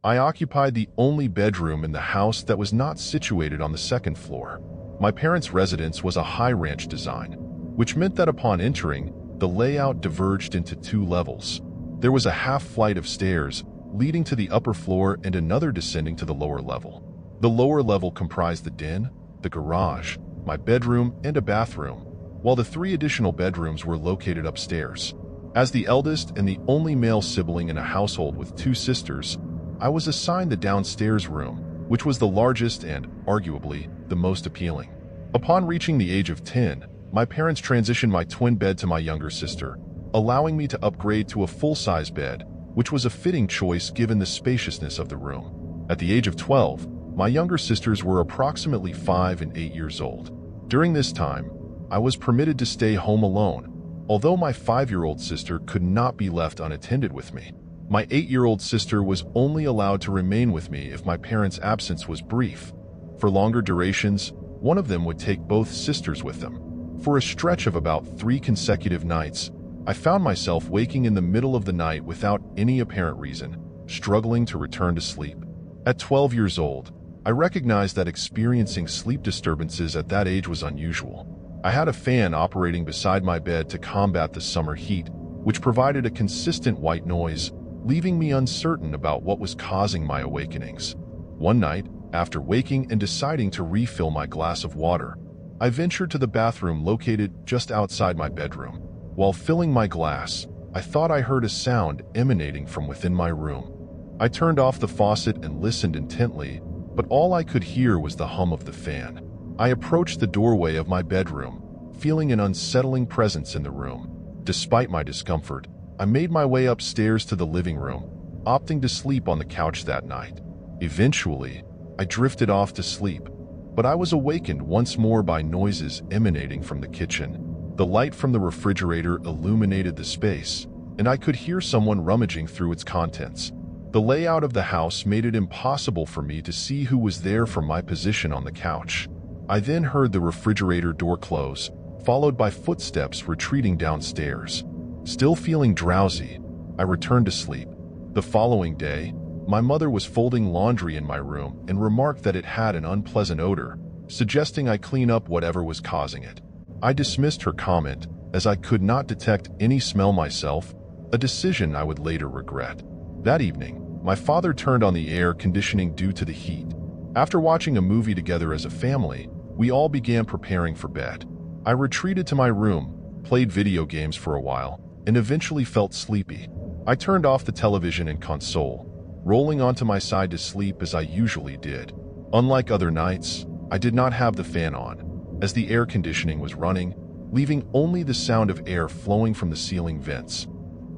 I occupied the only bedroom in the house that was not situated on the second floor. My parents' residence was a high ranch design, which meant that upon entering, the layout diverged into 2 levels. There was a half flight of stairs leading to the upper floor and another descending to the lower level. The lower level comprised the den, the garage, my bedroom, and a bathroom, while the 3 additional bedrooms were located upstairs. As the eldest and the only male sibling in a household with 2 sisters, I was assigned the downstairs room, which was the largest and, arguably, the most appealing. Upon reaching the age of 10, my parents transitioned my twin bed to my younger sister, allowing me to upgrade to a full-size bed, which was a fitting choice given the spaciousness of the room. At the age of 12, my younger sisters were approximately 5 and 8 years old. During this time, I was permitted to stay home alone, although my 5-year-old sister could not be left unattended with me. My 8-year-old sister was only allowed to remain with me if my parents' absence was brief. For longer durations, one of them would take both sisters with them. For a stretch of about 3 consecutive nights, I found myself waking in the middle of the night without any apparent reason, struggling to return to sleep. At 12 years old, I recognized that experiencing sleep disturbances at that age was unusual. I had a fan operating beside my bed to combat the summer heat, which provided a consistent white noise, leaving me uncertain about what was causing my awakenings. One night, after waking and deciding to refill my glass of water, I ventured to the bathroom located just outside my bedroom. While filling my glass, I thought I heard a sound emanating from within my room. I turned off the faucet and listened intently, but all I could hear was the hum of the fan. I approached the doorway of my bedroom, feeling an unsettling presence in the room. Despite my discomfort, I made my way upstairs to the living room, opting to sleep on the couch that night. Eventually, I drifted off to sleep, but I was awakened once more by noises emanating from the kitchen. The light from the refrigerator illuminated the space, and I could hear someone rummaging through its contents. The layout of the house made it impossible for me to see who was there from my position on the couch. I then heard the refrigerator door close, followed by footsteps retreating downstairs. Still feeling drowsy, I returned to sleep. The following day, my mother was folding laundry in my room and remarked that it had an unpleasant odor, suggesting I clean up whatever was causing it. I dismissed her comment, as I could not detect any smell myself, a decision I would later regret. That evening, my father turned on the air conditioning due to the heat. After watching a movie together as a family, we all began preparing for bed. I retreated to my room, played video games for a while, and eventually felt sleepy. I turned off the television and console, rolling onto my side to sleep as I usually did. Unlike other nights, I did not have the fan on, as the air conditioning was running, leaving only the sound of air flowing from the ceiling vents.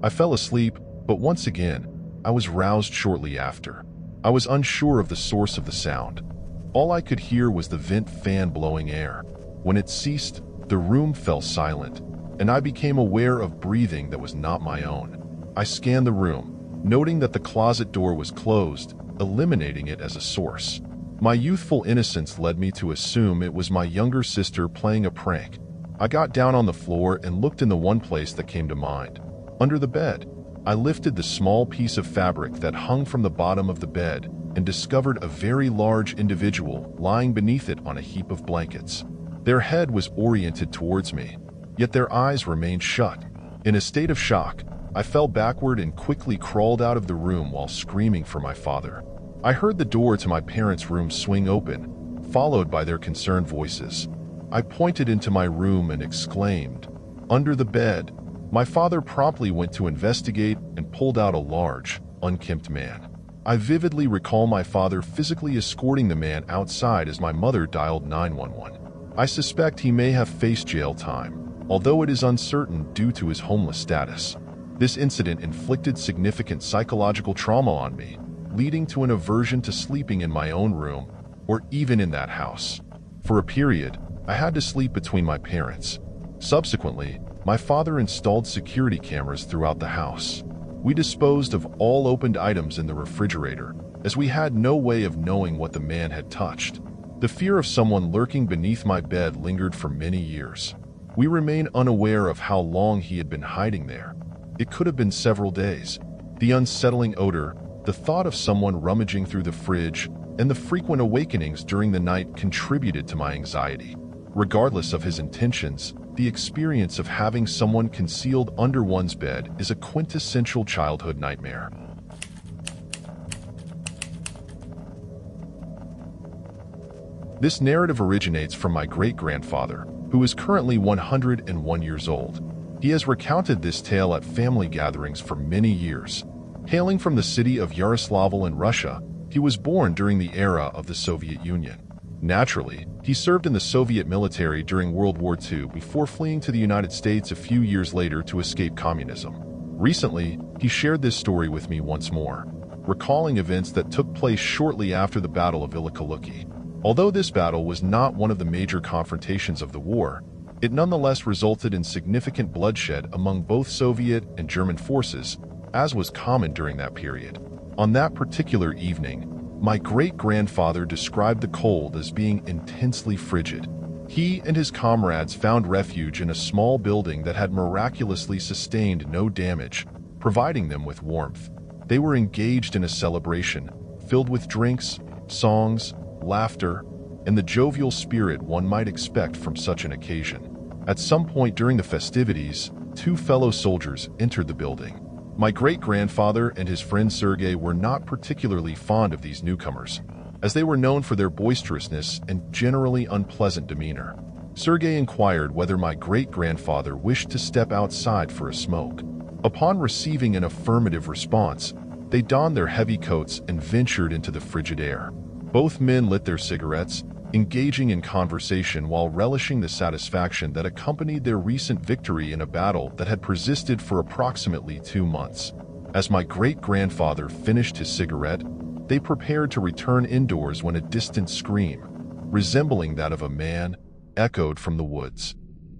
I fell asleep, but once again, I was roused shortly after. I was unsure of the source of the sound. All I could hear was the vent fan blowing air. When it ceased, the room fell silent, and I became aware of breathing that was not my own. I scanned the room, noting that the closet door was closed, eliminating it as a source. My youthful innocence led me to assume it was my younger sister playing a prank. I got down on the floor and looked in the one place that came to mind. Under the bed, I lifted the small piece of fabric that hung from the bottom of the bed and discovered a very large individual lying beneath it on a heap of blankets. Their head was oriented towards me, yet their eyes remained shut. In a state of shock, I fell backward and quickly crawled out of the room while screaming for my father. I heard the door to my parents' room swing open, followed by their concerned voices. I pointed into my room and exclaimed, "Under the bed!" My father promptly went to investigate and pulled out a large, unkempt man. I vividly recall my father physically escorting the man outside as my mother dialed 911. I suspect he may have faced jail time, although it is uncertain due to his homeless status. This incident inflicted significant psychological trauma on me, leading to an aversion to sleeping in my own room or even in that house. For a period, I had to sleep between my parents. Subsequently, my father installed security cameras throughout the house. We disposed of all opened items in the refrigerator, as we had no way of knowing what the man had touched. The fear of someone lurking beneath my bed lingered for many years. We remain unaware of how long he had been hiding there. It could have been several days. The unsettling odor, The thought of someone rummaging through the fridge and the frequent awakenings during the night contributed to my anxiety. Regardless of his intentions, the experience of having someone concealed under one's bed is a quintessential childhood nightmare. This narrative originates from my great-grandfather, who is currently 101 years old. He has recounted this tale at family gatherings for many years. Hailing from the city of Yaroslavl in Russia, he was born during the era of the Soviet Union. Naturally, he served in the Soviet military during World War II before fleeing to the United States a few years later to escape communism. Recently, he shared this story with me once more, recalling events that took place shortly after the Battle of Ilikaluki. Although this battle was not one of the major confrontations of the war, it nonetheless resulted in significant bloodshed among both Soviet and German forces, as was common during that period. On that particular evening, my great-grandfather described the cold as being intensely frigid. He and his comrades found refuge in a small building that had miraculously sustained no damage, providing them with warmth. They were engaged in a celebration, filled with drinks, songs, laughter, and the jovial spirit one might expect from such an occasion. At some point during the festivities, two fellow soldiers entered the building. My great-grandfather and his friend Sergei were not particularly fond of these newcomers, as they were known for their boisterousness and generally unpleasant demeanor. Sergei inquired whether my great-grandfather wished to step outside for a smoke. Upon receiving an affirmative response, they donned their heavy coats and ventured into the frigid air. Both men lit their cigarettes, engaging in conversation while relishing the satisfaction that accompanied their recent victory in a battle that had persisted for approximately 2 months. As my great-grandfather finished his cigarette, they prepared to return indoors when a distant scream, resembling that of a man, echoed from the woods.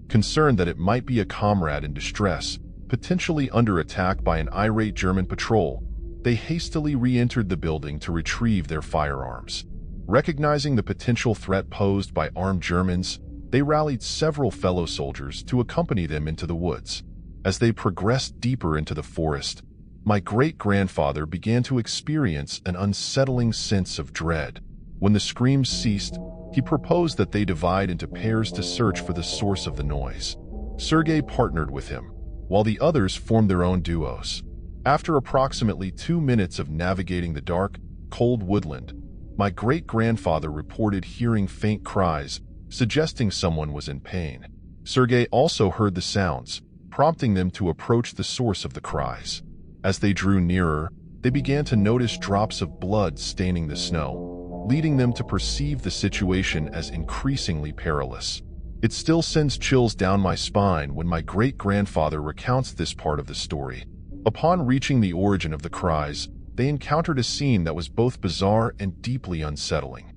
Concerned that it might be a comrade in distress, potentially under attack by an irate German patrol, they hastily re-entered the building to retrieve their firearms. Recognizing the potential threat posed by armed Germans, they rallied several fellow soldiers to accompany them into the woods. As they progressed deeper into the forest, my great-grandfather began to experience an unsettling sense of dread. When the screams ceased, he proposed that they divide into pairs to search for the source of the noise. Sergei partnered with him, while the others formed their own duos. After approximately 2 minutes of navigating the dark, cold woodland, my great-grandfather reported hearing faint cries, suggesting someone was in pain. Sergei also heard the sounds, prompting them to approach the source of the cries. As they drew nearer, they began to notice drops of blood staining the snow, leading them to perceive the situation as increasingly perilous. It still sends chills down my spine when my great-grandfather recounts this part of the story. Upon reaching the origin of the cries, they encountered a scene that was both bizarre and deeply unsettling.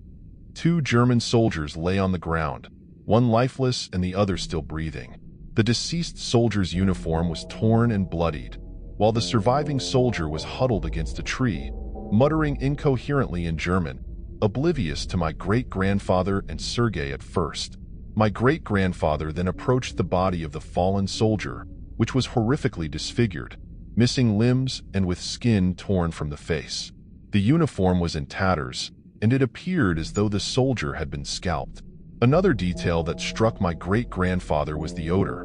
2 German soldiers lay on the ground, one lifeless and the other still breathing. The deceased soldier's uniform was torn and bloodied, while the surviving soldier was huddled against a tree, muttering incoherently in German, oblivious to my great-grandfather and Sergei at first. My great-grandfather then approached the body of the fallen soldier, which was horrifically disfigured, missing limbs and with skin torn from the face. The uniform was in tatters, and it appeared as though the soldier had been scalped. Another detail that struck my great-grandfather was the odor.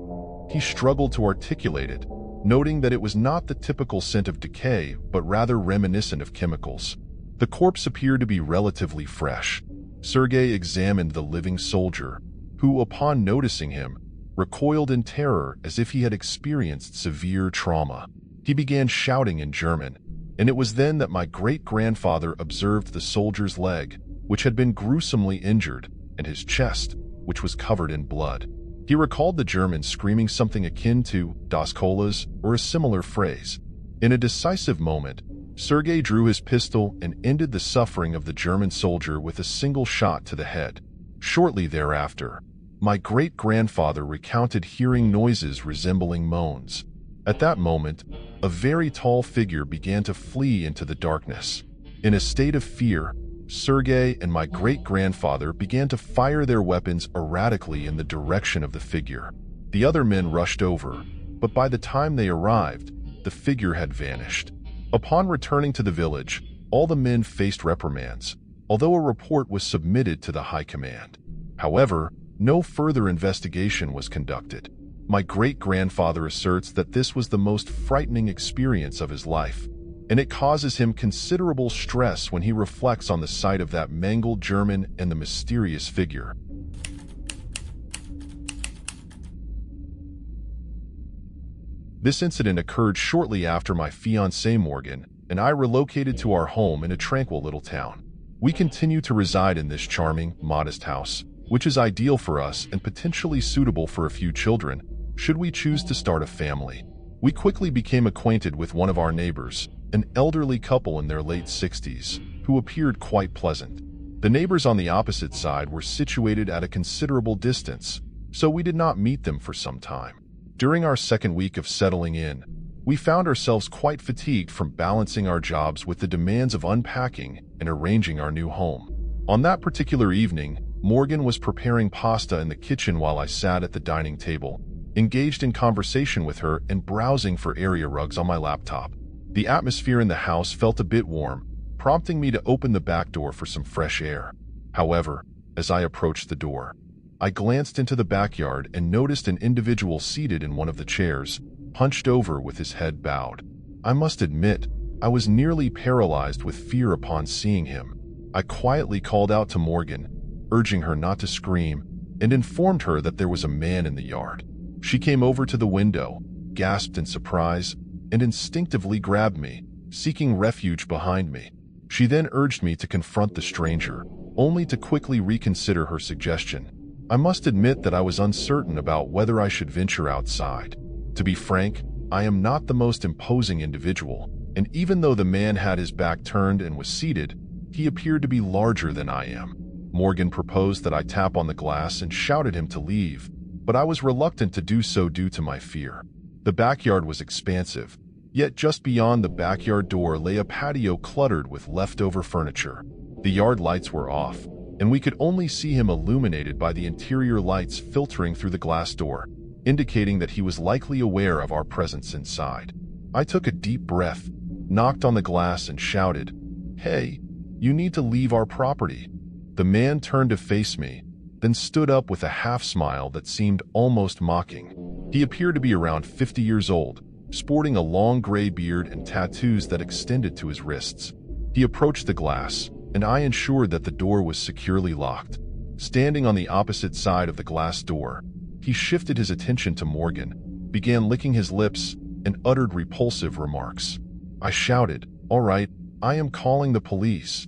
He struggled to articulate it, noting that it was not the typical scent of decay, but rather reminiscent of chemicals. The corpse appeared to be relatively fresh. Sergei examined the living soldier, who, upon noticing him, recoiled in terror as if he had experienced severe trauma. He began shouting in German, and it was then that my great-grandfather observed the soldier's leg, which had been gruesomely injured, and his chest, which was covered in blood. He recalled the German screaming something akin to "Das Colas" or a similar phrase. In a decisive moment, Sergei drew his pistol and ended the suffering of the German soldier with a single shot to the head. Shortly thereafter, my great-grandfather recounted hearing noises resembling moans. At that moment, a very tall figure began to flee into the darkness. In a state of fear, Sergei and my great-grandfather began to fire their weapons erratically in the direction of the figure. The other men rushed over, but by the time they arrived, the figure had vanished. Upon returning to the village, all the men faced reprimands, although a report was submitted to the high command. However, no further investigation was conducted. My great-grandfather asserts that this was the most frightening experience of his life, and it causes him considerable stress when he reflects on the sight of that mangled German and the mysterious figure. This incident occurred shortly after my fiancée Morgan and I relocated to our home in a tranquil little town. We continue to reside in this charming, modest house, which is ideal for us and potentially suitable for a few children, should we choose to start a family. We quickly became acquainted with one of our neighbors, an elderly couple in their late 60s, who appeared quite pleasant. The neighbors on the opposite side were situated at a considerable distance, so we did not meet them for some time. During our second week of settling in, we found ourselves quite fatigued from balancing our jobs with the demands of unpacking and arranging our new home. On that particular evening, Morgan was preparing pasta in the kitchen while I sat at the dining table, engaged in conversation with her and browsing for area rugs on my laptop. The atmosphere in the house felt a bit warm, prompting me to open the back door for some fresh air. However, as I approached the door, I glanced into the backyard and noticed an individual seated in one of the chairs, hunched over with his head bowed. I must admit, I was nearly paralyzed with fear upon seeing him. I quietly called out to Morgan, urging her not to scream, and informed her that there was a man in the yard. She came over to the window, gasped in surprise, and instinctively grabbed me, seeking refuge behind me. She then urged me to confront the stranger, only to quickly reconsider her suggestion. I must admit that I was uncertain about whether I should venture outside. To be frank, I am not the most imposing individual, and even though the man had his back turned and was seated, he appeared to be larger than I am. Morgan proposed that I tap on the glass and shouted him to leave, but I was reluctant to do so due to my fear. The backyard was expansive, yet just beyond the backyard door lay a patio cluttered with leftover furniture. The yard lights were off, and we could only see him illuminated by the interior lights filtering through the glass door, indicating that he was likely aware of our presence inside. I took a deep breath, knocked on the glass and shouted, "Hey, you need to leave our property." The man turned to face me, then stood up with a half-smile that seemed almost mocking. He appeared to be around 50 years old, sporting a long gray beard and tattoos that extended to his wrists. He approached the glass, and I ensured that the door was securely locked. Standing on the opposite side of the glass door, he shifted his attention to Morgan, began licking his lips, and uttered repulsive remarks. I shouted, "All right, I am calling the police."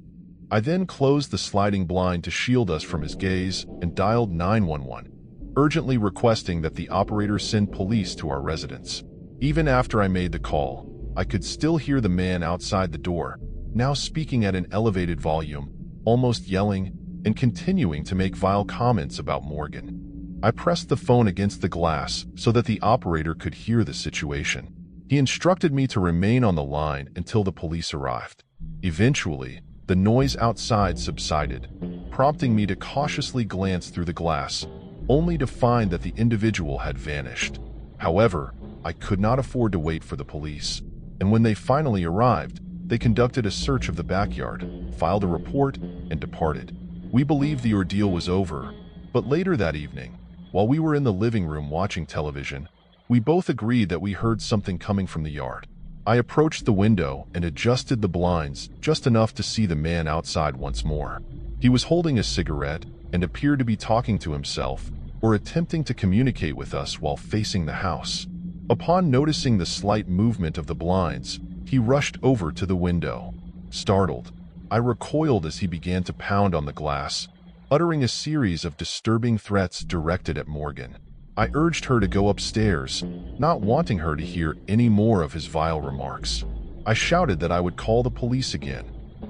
I then closed the sliding blind to shield us from his gaze and dialed 911, urgently requesting that the operator send police to our residence. Even after I made the call, I could still hear the man outside the door, now speaking at an elevated volume, almost yelling, and continuing to make vile comments about Morgan. I pressed the phone against the glass so that the operator could hear the situation. He instructed me to remain on the line until the police arrived. Eventually, the noise outside subsided, prompting me to cautiously glance through the glass, only to find that the individual had vanished. However, I could not afford to wait for the police, and when they finally arrived, they conducted a search of the backyard, filed a report, and departed. We believed the ordeal was over, but later that evening, while we were in the living room watching television, we both agreed that we heard something coming from the yard. I approached the window and adjusted the blinds just enough to see the man outside once more. He was holding a cigarette and appeared to be talking to himself or attempting to communicate with us while facing the house. Upon noticing the slight movement of the blinds, he rushed over to the window. Startled, I recoiled as he began to pound on the glass, uttering a series of disturbing threats directed at Morgan. I urged her to go upstairs, not wanting her to hear any more of his vile remarks. I shouted that I would call the police again,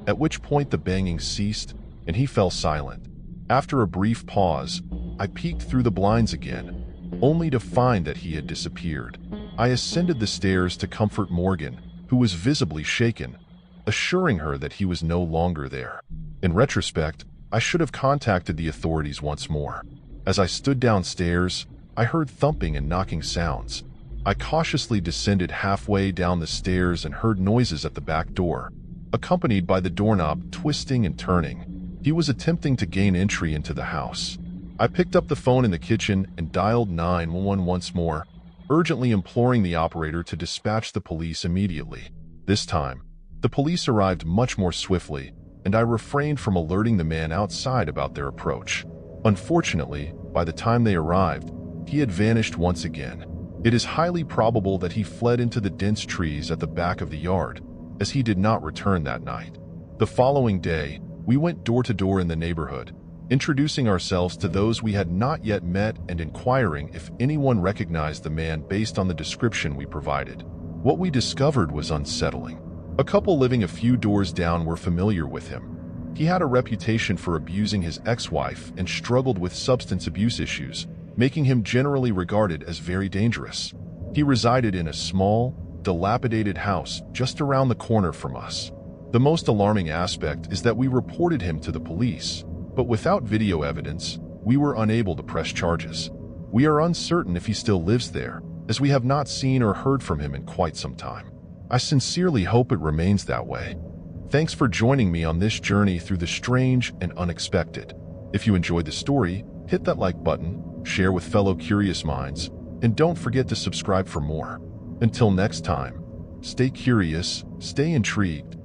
at which point the banging ceased and he fell silent. After a brief pause, I peeked through the blinds again, only to find that he had disappeared. I ascended the stairs to comfort Morgan, who was visibly shaken, assuring her that he was no longer there. In retrospect, I should have contacted the authorities once more. As I stood downstairs, I heard thumping and knocking sounds. I cautiously descended halfway down the stairs and heard noises at the back door, accompanied by the doorknob twisting and turning. He was attempting to gain entry into the house. I picked up the phone in the kitchen and dialed 911 once more, urgently imploring the operator to dispatch the police immediately. This time, the police arrived much more swiftly, and I refrained from alerting the man outside about their approach. Unfortunately, by the time they arrived, he had vanished once again. It is highly probable that he fled into the dense trees at the back of the yard, as he did not return that night. The following day, we went door to door in the neighborhood, introducing ourselves to those we had not yet met and inquiring if anyone recognized the man based on the description we provided. What we discovered was unsettling. A couple living a few doors down were familiar with him. He had a reputation for abusing his ex-wife and struggled with substance abuse issues, making him generally regarded as very dangerous. He resided in a small, dilapidated house just around the corner from us. The most alarming aspect is that we reported him to the police, but without video evidence, we were unable to press charges. We are uncertain if he still lives there, as we have not seen or heard from him in quite some time. I sincerely hope it remains that way. Thanks for joining me on this journey through the strange and unexpected. If you enjoyed the story, hit that like button, share with fellow curious minds, and don't forget to subscribe for more. Until next time, stay curious, stay intrigued,